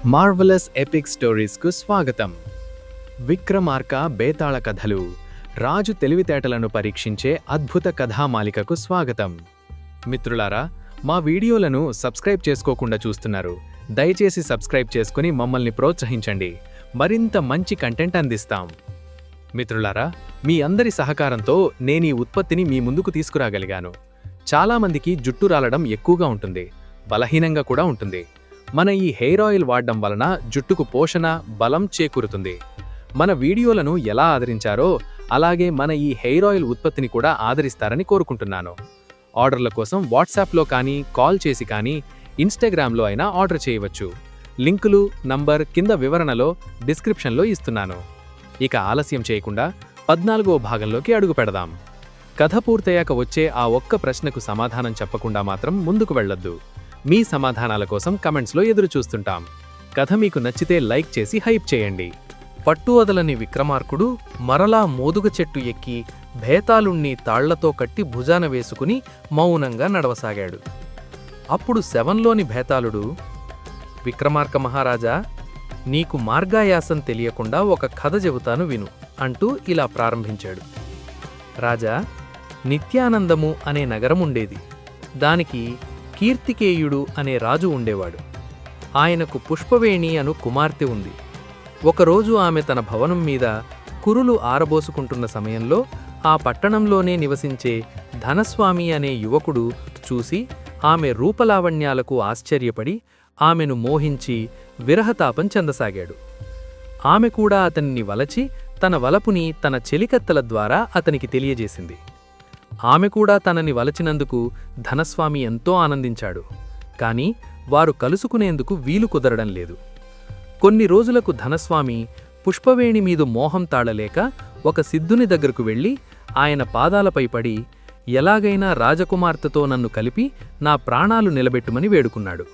Marvellous epic స్టోరీస్కు స్వాగతం. విక్రమార్క బేతాళ కథలు, రాజు తెలివితేటలను పరీక్షించే అద్భుత కథామాలికకు స్వాగతం. మిత్రులారా, మా వీడియోలను సబ్స్క్రైబ్ చేసుకోకుండా చూస్తున్నారు. దయచేసి సబ్స్క్రైబ్ చేసుకుని మమ్మల్ని ప్రోత్సహించండి. మరింత మంచి కంటెంట్ అందిస్తాం. మిత్రులారా, మీ అందరి సహకారంతో నేనీ ఉత్పత్తిని మీ ముందుకు తీసుకురాగలిగాను. చాలామందికి జుట్టు రాలడం ఎక్కువగా ఉంటుంది, బలహీనంగా కూడా ఉంటుంది. మన ఈ హెయిర్ ఆయిల్ వాడడం వలన జుట్టుకు పోషణ, బలం చేకూరుతుంది. మన వీడియోలను ఎలా ఆదరించారో అలాగే మన ఈ హెయిర్ ఆయిల్ ఉత్పత్తిని కూడా ఆదరిస్తారని కోరుకుంటున్నాను. ఆర్డర్ల కోసం వాట్సాప్లో కానీ, కాల్ చేసి కానీ, ఇన్స్టాగ్రామ్లో అయినా ఆర్డర్ చేయవచ్చు. లింకులు, నంబర్ కింద వివరణలో, డిస్క్రిప్షన్లో ఇస్తున్నాను. ఇక ఆలస్యం చేయకుండా 14వ భాగంలోకి అడుగు పెడదాం. కథ పూర్తయ్యాక వచ్చే ఆ ఒక్క ప్రశ్నకు సమాధానం చెప్పకుండా మాత్రం ముందుకు వెళ్ళొద్దు. మీ సమాధానాల కోసం కమెంట్స్లో ఎదురు చూస్తుంటాం. కథ మీకు నచ్చితే లైక్ చేసి హైప్ చేయండి. పట్టువదలని విక్రమార్కుడు మరలా మోదుగ చెట్టు ఎక్కి భేతాళుణ్ణి తాళ్లతో కట్టి భుజాన వేసుకుని మౌనంగా నడవసాగాడు. అప్పుడు శవంలోని భేతాళుడు, విక్రమార్క మహారాజా, నీకు మార్గాయాసం తెలియకుండా ఒక కథ చెబుతాను విను అంటూ ఇలా ప్రారంభించాడు. రాజా, నిత్యానందము అనే నగరముండేది. దానికి కీర్తికేయుడు అనే రాజు ఉండేవాడు. ఆయనకు పుష్పవేణి అను కుమార్తె ఉంది. ఒకరోజు ఆమె తన భవనం మీద కురులు ఆరబోసుకుంటున్న సమయంలో ఆ పట్టణంలోనే నివసించే ధనస్వామి అనే యువకుడు చూసి ఆమె రూపలావణ్యాలకు ఆశ్చర్యపడి ఆమెను మోహించి విరహతాపం చెందసాగాడు. ఆమె కూడా అతన్ని వలచి తన వలపుని తన చెలికత్తెల ద్వారా అతనికి తెలియజేసింది. ఆమె కూడా తనని వలచినందుకు ధనస్వామి ఎంతో ఆనందించాడు. కాని వారు కలుసుకునేందుకు వీలు కుదరడం లేదు. కొన్ని రోజులకు ధనస్వామి పుష్పవేణి మీద మోహం తాళలేక ఒక సిద్ధుని దగ్గరకు వెళ్ళి ఆయన పాదాలపై పడి, ఎలాగైనా రాజకుమార్తెతో నన్ను కలిపి నా ప్రాణాలు నిలబెట్టుమని వేడుకున్నాడు.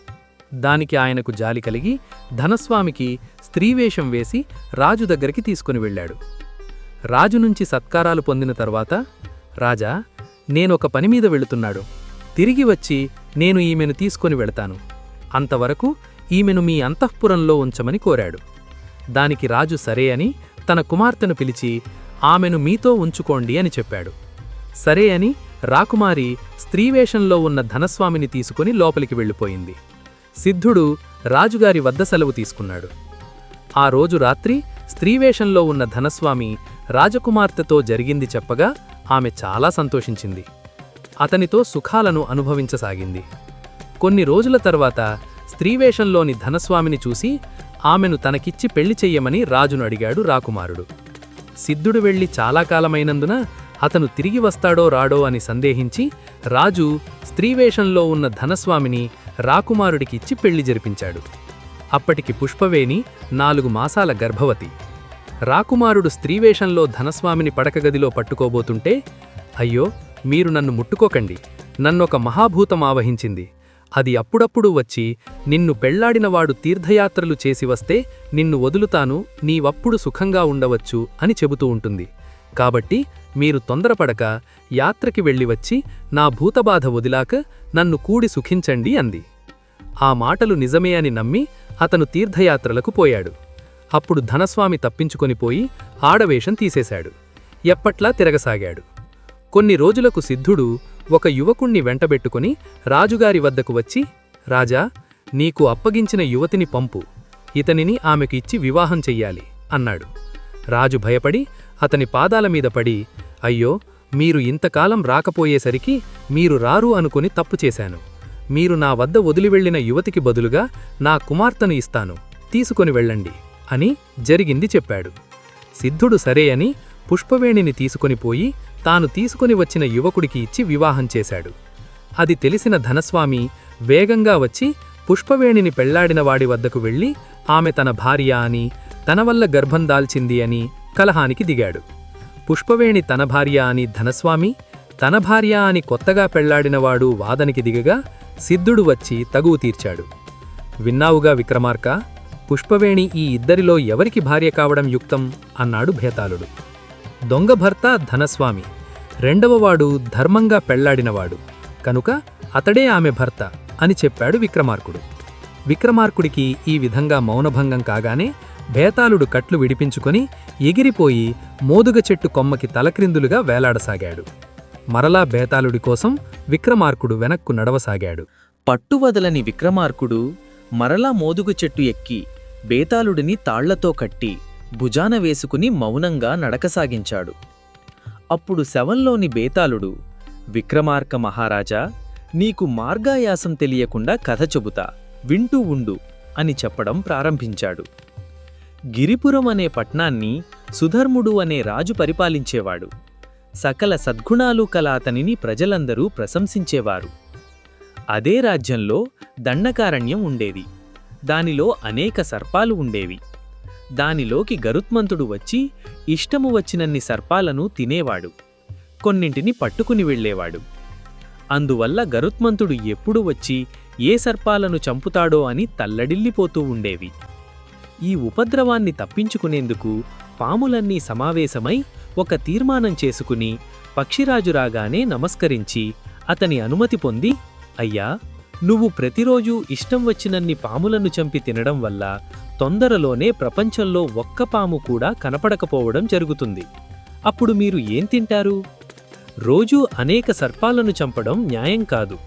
దానికి ఆయనకు జాలి కలిగి ధనస్వామికి స్త్రీవేషం వేసి రాజు దగ్గరికి తీసుకుని వెళ్ళాడు. రాజు నుంచి సత్కారాలు పొందిన తర్వాత, రాజా, నేనొక పనిమీద వెళుతున్నాడు. తిరిగి వచ్చి నేను ఈమెను తీసుకొని వెళతాను. అంతవరకు ఈమెను మీ అంతఃపురంలో ఉంచమని కోరాడు. దానికి రాజు సరే అని తన కుమార్తెను పిలిచి ఆమెను మీతో ఉంచుకోండి అని చెప్పాడు. సరే అని రాకుమారి స్త్రీవేషంలో ఉన్న ధనస్వామిని తీసుకుని లోపలికి వెళ్ళిపోయింది. సిద్ధుడు రాజుగారి వద్ద సెలవు తీసుకున్నాడు. ఆ రోజు రాత్రి స్త్రీవేషంలో ఉన్న ధనస్వామి రాజకుమార్తెతో జరిగింది చెప్పగా ఆమె చాలా సంతోషించింది. అతనితో సుఖాలను అనుభవించసాగింది. కొన్ని రోజుల తర్వాత స్త్రీవేషంలోని ధనస్వామిని చూసి ఆమెను తనకిచ్చి పెళ్లి చెయ్యమని రాజును అడిగాడు రాకుమారుడు. సిద్ధుడు వెళ్లి చాలా కాలమైనందున అతను తిరిగి వస్తాడో రాడో అని సందేహించి రాజు స్త్రీవేషంలో ఉన్న ధనస్వామిని రాకుమారుడికిచ్చి పెళ్లి జరిపించాడు. అప్పటికి పుష్పవేణి 4 మాసాల గర్భవతి. రాకుమారుడు స్త్రీవేషంలో ధనస్వామిని పడకగదిలో పట్టుకోబోతుంటే, అయ్యో, మీరు నన్ను ముట్టుకోకండి, నన్నొక మహాభూతం ఆవహించింది. అది అప్పుడప్పుడు వచ్చి నిన్ను పెళ్లాడినవాడు తీర్థయాత్రలు చేసి వస్తే నిన్ను వదులుతాను, నీవప్పుడు సుఖంగా ఉండవచ్చు అని చెబుతూ ఉంటుంది. కాబట్టి మీరు తొందరపడక యాత్రకి వెళ్ళివచ్చి నా భూతబాధ వదిలాక నన్ను కూడి సుఖించండి అంది. ఆ మాటలు నిజమే అని నమ్మి అతను తీర్థయాత్రలకు పోయాడు. అప్పుడు ధనస్వామి తప్పించుకొనిపోయి ఆడవేషం తీసేశాడు. ఎప్పట్లా తిరగసాగాడు. కొన్ని రోజులకు సిద్ధుడు ఒక యువకుణ్ణి వెంటబెట్టుకుని రాజుగారి వద్దకు వచ్చి, రాజా, నీకు అప్పగించిన యువతిని పంపు, ఇతనిని ఆమెకు ఇచ్చి వివాహం చెయ్యాలి అన్నాడు. రాజు భయపడి అతని పాదాల మీద పడి, అయ్యో, మీరు ఇంతకాలం రాకపోయేసరికి మీరు రారు అనుకుని తప్పు చేశాను. మీరు నా వద్ద వదిలివెళ్లిన యువతికి బదులుగా నా కుమార్తెను ఇస్తాను, తీసుకొని వెళ్ళండి అని జరిగింది చెప్పాడు. సిద్ధుడు సరే అని పుష్పవేణిని తీసుకొనిపోయి తాను తీసుకొని వచ్చిన యువకుడికి ఇచ్చి వివాహం చేశాడు. అది తెలిసిన ధనస్వామి వేగంగా వచ్చి పుష్పవేణిని పెళ్లాడిన వాడి వద్దకు వెళ్ళి ఆమె తన భార్య అని, తన వల్ల గర్భం దాల్చింది అని కలహానికి దిగాడు. పుష్పవేణి తన భార్య అని ధనస్వామి, తన భార్య అని కొత్తగా పెళ్లాడినవాడు వాదనికి దిగగా సిద్ధుడు వచ్చి తగువు తీర్చాడు. విన్నావుగా విక్రమార్క, పుష్పవేణి ఈ ఇద్దరిలో ఎవరికి భార్య కావడం యుక్తం అన్నాడు భేతాళుడు. దొంగ భర్త ధనస్వామి, రెండవవాడు ధర్మంగా పెళ్లాడినవాడు కనుక అతడే ఆమె భర్త అని చెప్పాడు విక్రమార్కుడు. విక్రమార్కుడికి ఈ విధంగా మౌనభంగం కాగానే బేతాళుడు కట్లు విడిపించుకొని ఎగిరిపోయి మోదుగ చెట్టు కొమ్మకి తలక్రిందులుగా వేలాడసాగాడు. మరలా బేతాళుడి కోసం విక్రమార్కుడు వెనక్కు నడవసాగాడు. పట్టువదలని విక్రమార్కుడు మరలా మోదుగు చెట్టు ఎక్కి బేతాళుడిని తాళ్లతో కట్టి భుజాన వేసుకుని మౌనంగా నడకసాగించాడు. అప్పుడు శవంలోని బేతాళుడు, విక్రమార్క మహారాజా, నీకు మార్గాయాసం తెలియకుండా కథ చెబుతా, వింటూ ఉండు అని చెప్పడం ప్రారంభించాడు. గిరిపురం అనే పట్నాన్ని సుధర్ముడు అనే రాజు పరిపాలించేవాడు. సకల సద్గుణాలు కల అతనిని ప్రజలందరూ ప్రశంసించేవారు. అదే రాజ్యంలో దండకారణ్యం ఉండేది. దానిలో అనేక సర్పాలు ఉండేవి. దానిలోకి గరుత్మంతుడు వచ్చి ఇష్టము వచ్చినన్ని సర్పాలను తినేవాడు. కొన్నింటిని పట్టుకుని వెళ్ళేవాడు. అందువల్ల గరుత్మంతుడు ఎప్పుడు వచ్చి ఏ సర్పాలను చంపుతాడో అని తల్లడిల్లిపోతూ ఉండేవి. ఈ ఉపద్రవాన్ని తప్పించుకునేందుకు పాములన్నీ సమావేశమై ఒక తీర్మానం చేసుకుని పక్షిరాజు రాగానే నమస్కరించి అతని అనుమతి పొంది, అయ్యా, నువ్వు ప్రతిరోజూ ఇష్టం వచ్చినన్ని పాములను చంపి తినడం వల్ల తొందరలోనే ప్రపంచంలో ఒక్క పాము కూడా కనపడకపోవడం జరుగుతుంది. అప్పుడు మీరు ఏం తింటారు? రోజూ అనేక సర్పాలను చంపడం న్యాయం కాదు.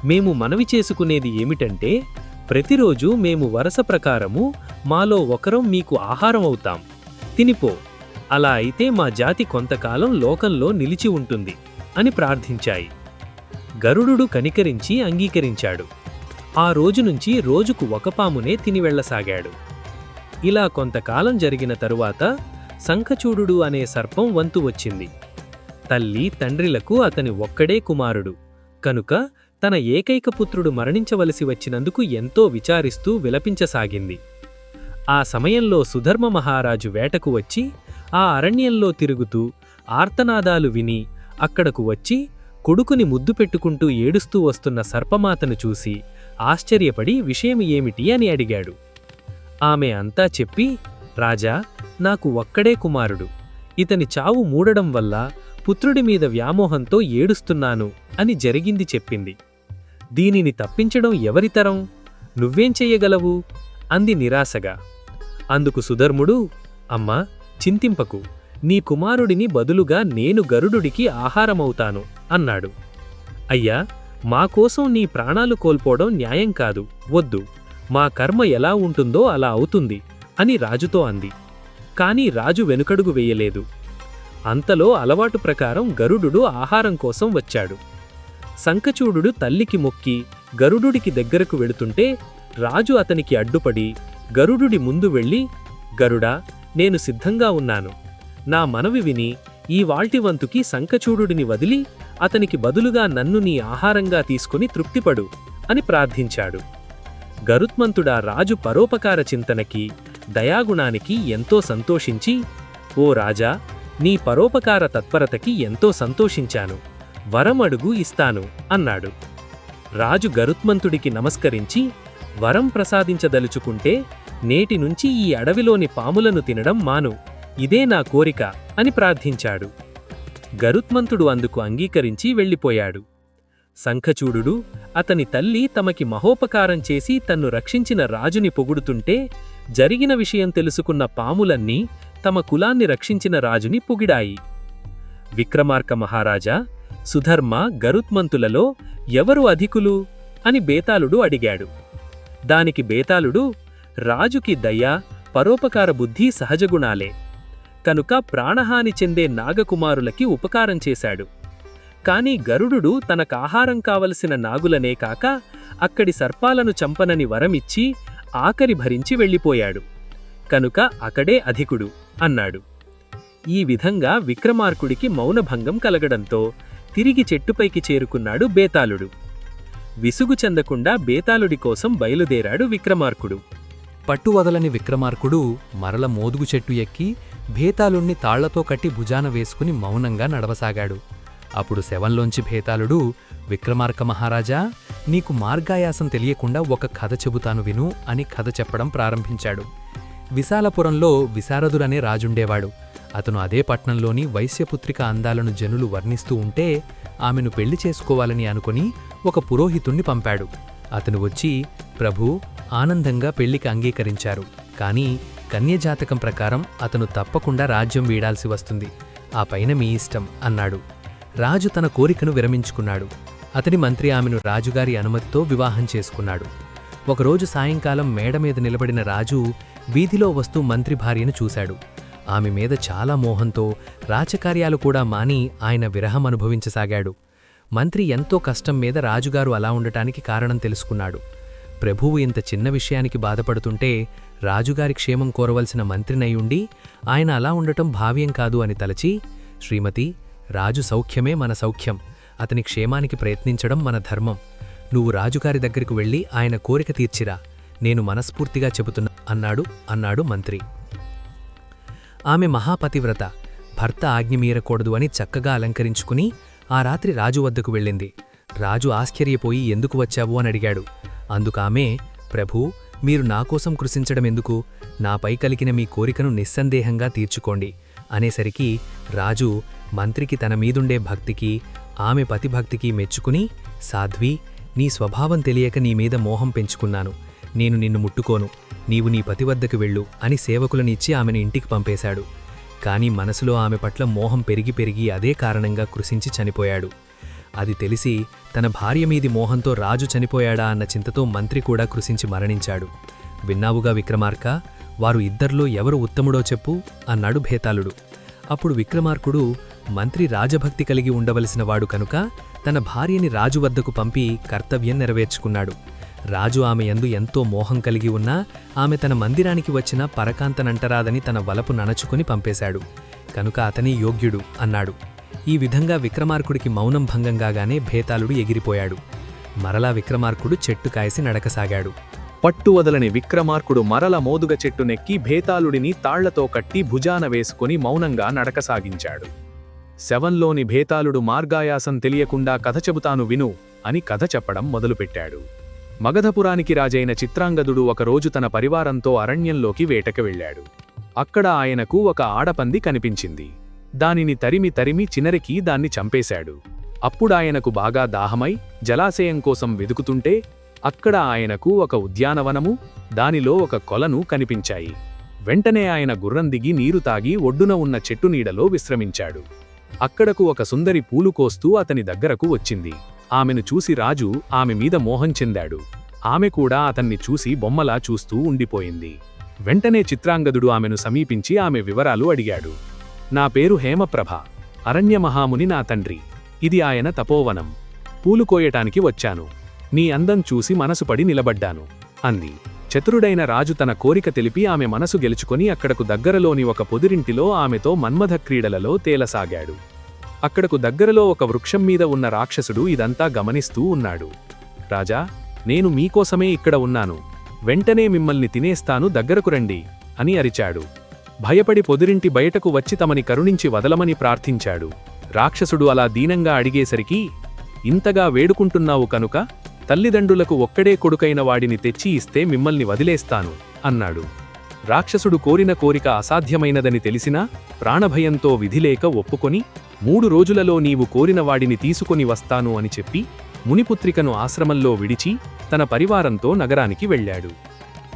మేము మనవి చేసుకునేది ఏమిటంటే, ప్రతిరోజూ మేము వరస ప్రకారము మాలో ఒకరం మీకు ఆహారం అవుతాం. తినిపో. అలా అయితే మా జాతి కొంతకాలం లోకంలో నిలిచి ఉంటుంది అని ప్రార్థించాయి. గరుడు కనికరించి అంగీకరించాడు. ఆ రోజు నుంచి రోజుకు ఒక పామునే తిని వెళ్లసాగాడు. ఇలా కొంతకాలం జరిగిన తరువాత శంఖచూడు అనే సర్పం వంతు వచ్చింది. తల్లి తండ్రిలకు అతని ఒక్కడే కుమారుడు కనుక తన ఏకైక పుత్రుడు మరణించవలసి వచ్చినందుకు ఎంతో విచారిస్తూ విలపించసాగింది. ఆ సమయంలో సుధర్మ మహారాజు వేటకు వచ్చి ఆ అరణ్యంలో తిరుగుతూ ఆర్తనాదాలు విని అక్కడకు వచ్చి కొడుకుని ముద్దు పెట్టుకుంటూ ఏడుస్తూ వస్తున్న సర్పమాతను చూసి ఆశ్చర్యపడి విషయం ఏమిటి అని అడిగాడు. ఆమె అంతా చెప్పి, రాజా, నాకు ఒక్కడే కుమారుడు. ఇతని చావు మూడడం వల్ల పుత్రుడి మీద వ్యామోహంతో ఏడుస్తున్నాను అని జరిగింది చెప్పింది. దీనిని తప్పించడం ఎవరితరం? నువ్వేం చెయ్యగలవు? అంది నిరాశగా. అందుకు సుధర్ముడు, అమ్మా, చింతింపకు. నీ కుమారుడిని బదులుగా నేను గరుడుడికి ఆహారమవుతాను అన్నాడు. అయ్యా, మాకోసం నీ ప్రాణాలు కోల్పోవడం న్యాయం కాదు. వద్దు. మా కర్మ ఎలా ఉంటుందో అలా అవుతుంది అని రాజుతో అంది. కాని రాజు వెనుకడుగు వేయలేదు. అంతలో అలవాటు ప్రకారం గరుడు ఆహారం కోసం వచ్చాడు. శంఖచూడు తల్లికి మొక్కి గరుడుడికి దగ్గరకు వెళుతుంటే రాజు అతనికి అడ్డుపడి గరుడుడి ముందు వెళ్ళి, గరుడా, నేను సిద్ధంగా ఉన్నాను. నా మనవి విని ఈ వాల్టివంతుకి శంఖచూడుని వదిలి అతనికి బదులుగా నన్ను నీ ఆహారంగా తీసుకుని తృప్తిపడు అని ప్రార్థించాడు. గరుత్మంతుడా రాజు పరోపకార చింతనకి, దయాగుణానికి ఎంతో సంతోషించి, ఓ రాజా, నీ పరోపకార తత్పరతకి ఎంతో సంతోషించాను. వరం అడుగు, ఇస్తాను అన్నాడు. రాజు గరుత్మంతుడికి నమస్కరించి, వరం ప్రసాదించదలుచుకుంటే నేటి నుంచి ఈ అడవిలోని పాములను తినడం మాను. ఇదే నా కోరిక అని ప్రార్థించాడు. గరుత్మంతుడు అందుకు అంగీకరించి వెళ్ళిపోయాడు. శంఖచూడు అతని తల్లి తమకి మహోపకారం చేసి తన్ను రక్షించిన రాజుని పొగుడుతుంటే జరిగిన విషయం తెలుసుకున్న పాములన్నీ తమ కులాన్ని రక్షించిన రాజుని పొగిడాయి. విక్రమార్క మహారాజా, సుధర్మ, గరుత్మంతులలో ఎవరు అధికులు అని బేతాళుడు అడిగాడు. దానికి బేతాళుడు, రాజుకి దయ, పరోపకార బుద్ధి సహజగుణాలే. కనుక ప్రాణహాని చెందే నాగకుమారులకి ఉపకారం చేశాడు. కాని గరుడు తనకాహారం కావలసిన నాగులనే కాక అక్కడి సర్పాలను చంపనని వరమిచ్చి ఆకరి భరించి వెళ్ళిపోయాడు. కనుక అక్కడే అధికుడు అన్నాడు. ఈ విధంగా విక్రమార్కుడికి మౌనభంగం కలగడంతో తిరిగి చెట్టుపైకి చేరుకున్నాడు బేతాళుడు. విసుగు చెందకుండా బేతాళుడి కోసం బయలుదేరాడు విక్రమార్కుడు. పట్టువదలని విక్రమార్కుడు మరల మోదుగు చెట్టు ఎక్కి భేతాళుణ్ణి తాళ్లతో కట్టి భుజాన వేసుకుని మౌనంగా నడవసాగాడు. అప్పుడు శవంలోంచి భేతాళుడు, విక్రమార్క మహారాజా, నీకు మార్గాయాసం తెలియకుండా ఒక కథ చెబుతాను విను అని కథ చెప్పడం ప్రారంభించాడు. విశాలపురంలో విశారదుడనే రాజుండేవాడు. అతను అదే పట్నంలోని వైశ్యపుత్రిక అందాలను జనులు వర్ణిస్తూ ఉంటే ఆమెను పెళ్లి చేసుకోవాలని అనుకుని ఒక పురోహితుణ్ణి పంపాడు. అతను వచ్చి ప్రభూ ఆనందంగా పెళ్లికి అంగీకరించారు. కాని కన్యజాతకం ప్రకారం అతను తప్పకుండా రాజ్యం వీడాల్సి వస్తుంది. ఆ పైన మీ ఇష్టం అన్నాడు. రాజు తన కోరికను విరమించుకున్నాడు. అతని మంత్రి ఆమెను రాజుగారి అనుమతితో వివాహం చేసుకున్నాడు. ఒకరోజు సాయంకాలం మేడమీద నిలబడిన రాజు వీధిలో వస్తూ మంత్రి భార్యను చూశాడు. ఆమె మీద చాలా మోహంతో రాచకార్యాలు కూడా మాని ఆయన విరహం అనుభవించసాగాడు. మంత్రి ఎంతో కష్టం మీద రాజుగారు అలా ఉండటానికి కారణం తెలుసుకున్నాడు. ప్రభువు ఇంత చిన్న విషయానికి బాధపడుతుంటే రాజుగారి క్షేమం కోరవలసిన మంత్రినయ్యుండి ఆయన అలా ఉండటం భావ్యం కాదు అని తలచి, శ్రీమతి, రాజు సౌఖ్యమే మన సౌఖ్యం, అతని క్షేమానికి ప్రయత్నించడం మన ధర్మం. నువ్వు రాజుగారి దగ్గరకు వెళ్ళి ఆయన కోరిక తీర్చిరా, నేను మనస్ఫూర్తిగా చెబుతున్నా అన్నాడు మంత్రి. ఆమె మహాపతివ్రత, భర్త ఆజ్ఞ మీరకూడదు అని చక్కగా అలంకరించుకుని ఆ రాత్రి రాజు వద్దకు వెళ్ళింది. రాజు ఆశ్చర్యపోయి ఎందుకు వచ్చావు అని అడిగాడు. అందుకామె, ప్రభూ, మీరు నాకోసం కృషించడమెందుకు, నాపై కలిగిన మీ కోరికను నిస్సందేహంగా తీర్చుకోండి అనేసరికి రాజు మంత్రికి తన మీదుండే భక్తికి ఆమె పతిభక్తికి మెచ్చుకుని, సాధ్వి, నీ స్వభావం తెలియక నీమీద మోహం పెంచుకున్నాను, నేను నిన్ను ముట్టుకోను, నీవు నీ పతివద్దకు వెళ్ళు అని సేవకులనిచ్చి ఆమెను ఇంటికి పంపేశాడు. కాని మనసులో ఆమె పట్ల మోహం పెరిగి అదే కారణంగా కృషించి చనిపోయాడు. అది తెలిసి తన భార్య మీది మోహంతో రాజు చనిపోయాడా అన్న చింతతో మంత్రి కూడా కృషించి మరణించాడు. విన్నావుగా విక్రమార్క, వారు ఇద్దరిలో ఎవరు ఉత్తముడో చెప్పు అన్నాడు భేతాళుడు. అప్పుడు విక్రమార్కుడు మంత్రి రాజభక్తి కలిగి ఉండవలసినవాడు కనుక తన భార్యని రాజు వద్దకు పంపి కర్తవ్యం నెరవేర్చుకున్నాడు. రాజు ఆమె యందు ఎంతో మోహం కలిగి ఉన్నా ఆమె తన మందిరానికి వచ్చిన పరకాంతనంటరాదని తన వలపు నణచుకుని పంపేశాడు. కనుక అతని యోగ్యుడు అన్నాడు. ఈ విధంగా విక్రమార్కుడికి మౌనం భంగంగానే భేతాళుడు ఎగిరిపోయాడు. మరలా విక్రమార్కుడు చెట్టు కాయసి నడకసాగాడు. పట్టువదలని విక్రమార్కుడు మరల మోదుగ చెట్టు నెక్కి భేతాళుడిని తాళ్లతో కట్టి భుజాన వేసుకుని మౌనంగా నడకసాగించాడు. శవంలోని భేతాళుడు మార్గాయాసం తెలియకుండా కథ చెబుతాను విను అని కథ చెప్పడం మొదలుపెట్టాడు. మగధపురానికి రాజైన చిత్రాంగదుడు ఒకరోజు తన పరివారంతో అరణ్యంలోకి వేటకు వెళ్ళాడు. అక్కడ ఆయనకు ఒక ఆడపంది కనిపించింది. దానిని తరిమి చినరికి దాన్ని చంపేశాడు. అప్పుడాయనకు బాగా దాహమై జలాశయం కోసం వెదుకుతుంటే అక్కడ ఆయనకు ఒక ఉద్యానవనము, దానిలో ఒక కొలను కనిపించాయి. వెంటనే ఆయన గుర్రం దిగి నీరు తాగి ఒడ్డున ఉన్న చెట్టు నీడలో విశ్రమించాడు. అక్కడకు ఒక సుందరి పూలు కోస్తూ అతని దగ్గరకు వచ్చింది. ఆమెను చూసి రాజు ఆమె మీద మోహం చెందాడు. ఆమె కూడా అతన్ని చూసి బొమ్మలా చూస్తూ ఉండిపోయింది. వెంటనే చిత్రాంగదుడు ఆమెను సమీపించి ఆమె వివరాలు అడిగాడు. నా పేరు హేమప్రభ, అరణ్యమహాముని నా తండ్రి. ఇది ఆయన తపోవనం. పూలు కోయటానికి వచ్చాను. నీ అందం చూసి మనసుపడి నిలబడ్డాను అంది. చతురుడైన రాజు తన కోరిక తెలిపి ఆమె మనసు గెలుచుకొని అక్కడకు దగ్గరలోని ఒక పొదిరింటిలో ఆమెతో మన్మథ క్రీడలలో తేలసాగాడు. అక్కడకు దగ్గరలో ఒక వృక్షం మీద ఉన్న రాక్షసుడు ఇదంతా గమనిస్తూ ఉన్నాడు. రాజా, నేను మీకోసమే ఇక్కడ ఉన్నాను. వెంటనే మిమ్మల్ని తినేస్తాను, దగ్గరకు రండి అని అరిచాడు. భయపడి పొదిరింటి బయటకు వచ్చి తమని కరుణించి వదలమని ప్రార్థించాడు. రాక్షసుడు అలా దీనంగా అడిగేసరికి, ఇంతగా వేడుకుంటున్నావు కనుక తల్లిదండ్రులకు ఒక్కడే కొడుకైన వాడిని తెచ్చి ఇస్తే మిమ్మల్ని వదిలేస్తాను అన్నాడు. రాక్షసుడు కోరిన కోరిక అసాధ్యమైనదని తెలిసినా ప్రాణభయంతో విధిలేక ఒప్పుకొని 3 రోజులలో నీవు కోరిన వాడిని తీసుకొని వస్తాను అని చెప్పి మునిపుత్రికను ఆశ్రమంలో విడిచి తన పరివారంతో నగరానికి వెళ్ళాడు.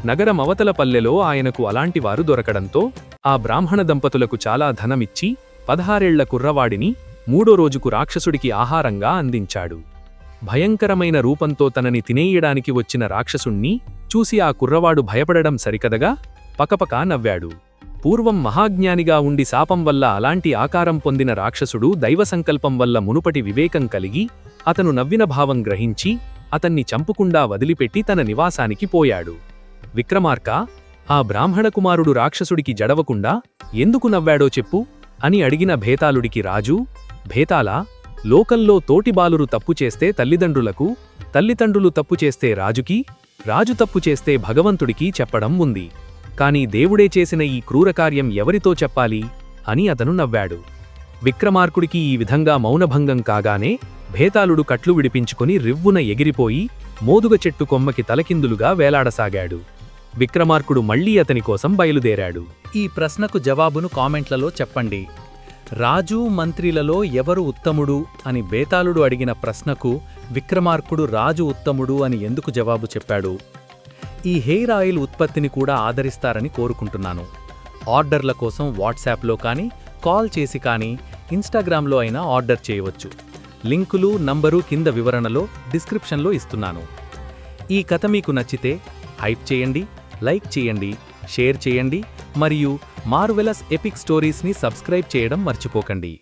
నగరం అవతల పల్లెలో ఆయనకు అలాంటివారు దొరకడంతో ఆ బ్రాహ్మణ దంపతులకు చాలా ధనమిచ్చి 16 ఏళ్ల కుర్రవాడిని 3వ రోజుకు రాక్షసుడికి ఆహారంగా అందించాడు. భయంకరమైన రూపంతో తనని తినేయడానికి వచ్చిన రాక్షసుణ్ణి చూసి ఆ కుర్రవాడు భయపడడం సరికదగా పకపకా నవ్వాడు. పూర్వం మహాజ్ఞానిగా ఉండి శాపం వల్ల అలాంటి ఆకారం పొందిన రాక్షసుడు దైవసంకల్పం వల్ల మునుపటి వివేకం కలిగి అతను నవ్విన భావం గ్రహించి అతన్ని చంపుకుండా వదిలిపెట్టి తన నివాసానికి పోయాడు. విక్రమార్క, ఆ బ్రాహ్మణ కుమారుడు రాక్షసుడికి జడవకుండా ఎందుకు నవ్వాడో చెప్పు అని అడిగిన భేతాళుడికి రాజు, భేతాళా, లోకంలో తోటి బాలురు తప్పు చేస్తే తల్లిదండ్రులకు, తల్లిదండ్రులు తప్పు చేస్తే రాజుకి, రాజు తప్పు చేస్తే భగవంతుడికి చెప్పడం ఉంది. కాని దేవుడే చేసిన ఈ క్రూరకార్యం ఎవరితో చెప్పాలి అని అతను నవ్వాడు. విక్రమార్కుడికి ఈ విధంగా మౌనభంగం కాగానే భేతాళుడు కట్లు విడిపించుకుని రివ్వున ఎగిరిపోయి మోదుగ చెట్టు కొమ్మకి తలకిందులుగా వేలాడసాగాడు. విక్రమార్కుడు మళ్లీ అతని కోసం బయలుదేరాడు. ఈ ప్రశ్నకు జవాబును కామెంట్లలో చెప్పండి. రాజు మంత్రిలలో ఎవరు ఉత్తముడు అని బేతాళుడు అడిగిన ప్రశ్నకు విక్రమార్కుడు రాజు ఉత్తముడు అని ఎందుకు జవాబు చెప్పాడు ఈ హెయిర్ ఆయిల్ ఉత్పత్తిని కూడా ఆదరిస్తారని కోరుకుంటున్నాను. ఆర్డర్ల కోసం వాట్సాప్లో కానీ, కాల్ చేసి కానీ, ఇన్స్టాగ్రామ్లో అయినా ఆర్డర్ చేయవచ్చు. లింకులు, నంబరు కింద వివరణలో, డిస్క్రిప్షన్లో ఇస్తున్నాను. ఈ కథ మీకు నచ్చితే హైప్ చేయండి, లైక్ చేయండి, షేర్ చేయండి మరియు మార్వెలస్ ఎపిక్ స్టోరీస్ని సబ్స్క్రైబ్ చేయడం మర్చిపోకండి.